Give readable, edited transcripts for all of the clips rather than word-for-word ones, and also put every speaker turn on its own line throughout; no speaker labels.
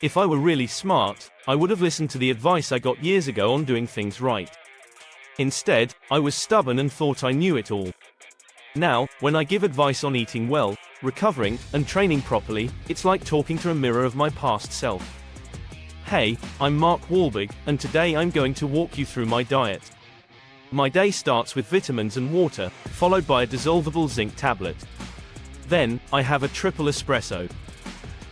If I were really smart, I would have listened to the advice I got years ago on doing things right. Instead, I was stubborn and thought I knew it all. Now, when I give advice on eating well, recovering, and training properly, it's like talking to a mirror of my past self. Hey, I'm Mark Wahlberg, and today I'm going to walk you through my diet. My day starts with vitamins and water, followed by a dissolvable zinc tablet. Then, I have a triple espresso.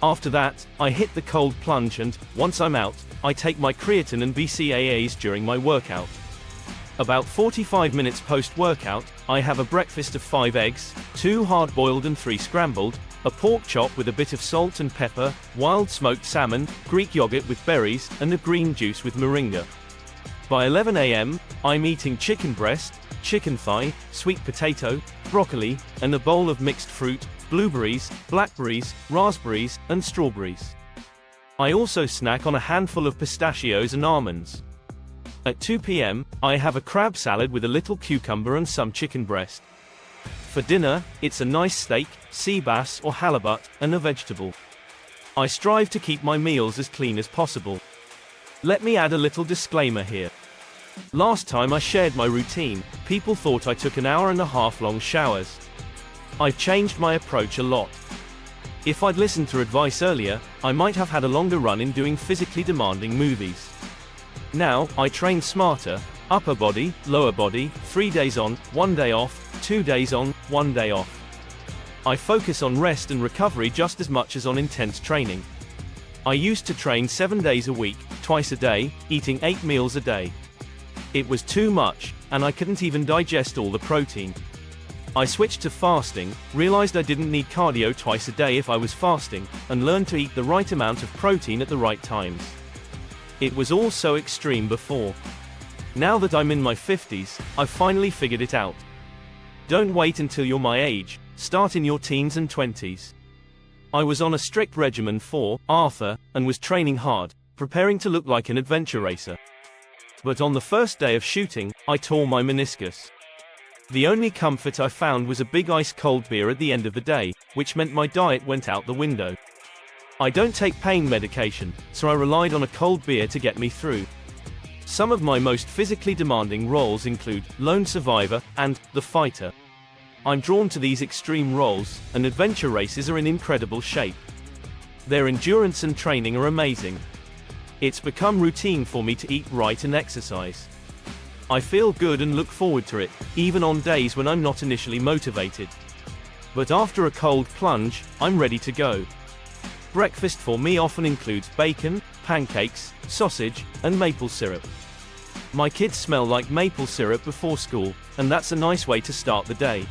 After that, I hit the cold plunge and, once I'm out, I take my creatine and BCAAs during my workout. About 45 minutes post-workout, I have a breakfast of 5 eggs, 2 hard-boiled and 3 scrambled, a pork chop with a bit of salt and pepper, wild smoked salmon, Greek yogurt with berries, and a green juice with moringa. By 11 a.m., I'm eating chicken breast, chicken thigh, sweet potato, broccoli, and a bowl of mixed fruit, blueberries, blackberries, raspberries, and strawberries. I also snack on a handful of pistachios and almonds. At 2 p.m., I have a crab salad with a little cucumber and some chicken breast. For dinner, it's a nice steak, sea bass or halibut, and a vegetable. I strive to keep my meals as clean as possible. Let me add a little disclaimer here. Last time I shared my routine, people thought I took an hour-and-a-half long showers. I've changed my approach a lot. If I'd listened to advice earlier, I might have had a longer run in doing physically demanding movies. Now, I train smarter, upper body, lower body, 3 days on, 1 day off, 2 days on, 1 day off. I focus on rest and recovery just as much as on intense training. I used to train 7 days a week, twice a day, eating 8 meals a day. It was too much, and I couldn't even digest all the protein. I switched to fasting, realized I didn't need cardio twice a day if I was fasting, and learned to eat the right amount of protein at the right times. It was all so extreme before. Now that I'm in my 50s, I've finally figured it out. Don't wait until you're my age, start in your teens and 20s. I was on a strict regimen for Arthur, and was training hard, preparing to look like an adventure racer. But on the first day of shooting, I tore my meniscus. The only comfort I found was a big ice-cold beer at the end of the day, which meant my diet went out the window. I don't take pain medication, so I relied on a cold beer to get me through. Some of my most physically demanding roles include lone survivor and the fighter. I'm drawn to these extreme roles, and adventure races are in incredible shape. Their endurance and training are amazing. It's become routine for me to eat right and exercise. I feel good and look forward to it, even on days when I'm not initially motivated. But after a cold plunge, I'm ready to go. Breakfast for me often includes bacon, pancakes, sausage, and maple syrup. My kids smell like maple syrup before school, and that's a nice way to start the day.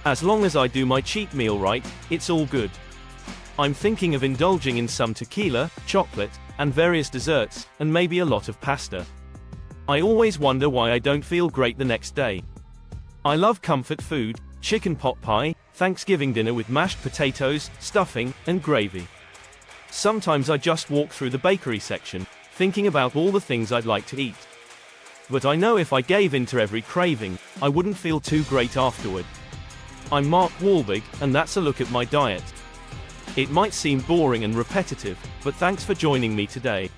As long as I do my cheat meal right, it's all good. I'm thinking of indulging in some tequila, chocolate, and various desserts, and maybe a lot of pasta. I always wonder why I don't feel great the next day. I love comfort food, chicken pot pie, Thanksgiving dinner with mashed potatoes, stuffing, and gravy. Sometimes I just walk through the bakery section, thinking about all the things I'd like to eat. But I know if I gave in to every craving, I wouldn't feel too great afterward. I'm Mark Wahlberg, and that's a look at my diet. It might seem boring and repetitive, but thanks for joining me today.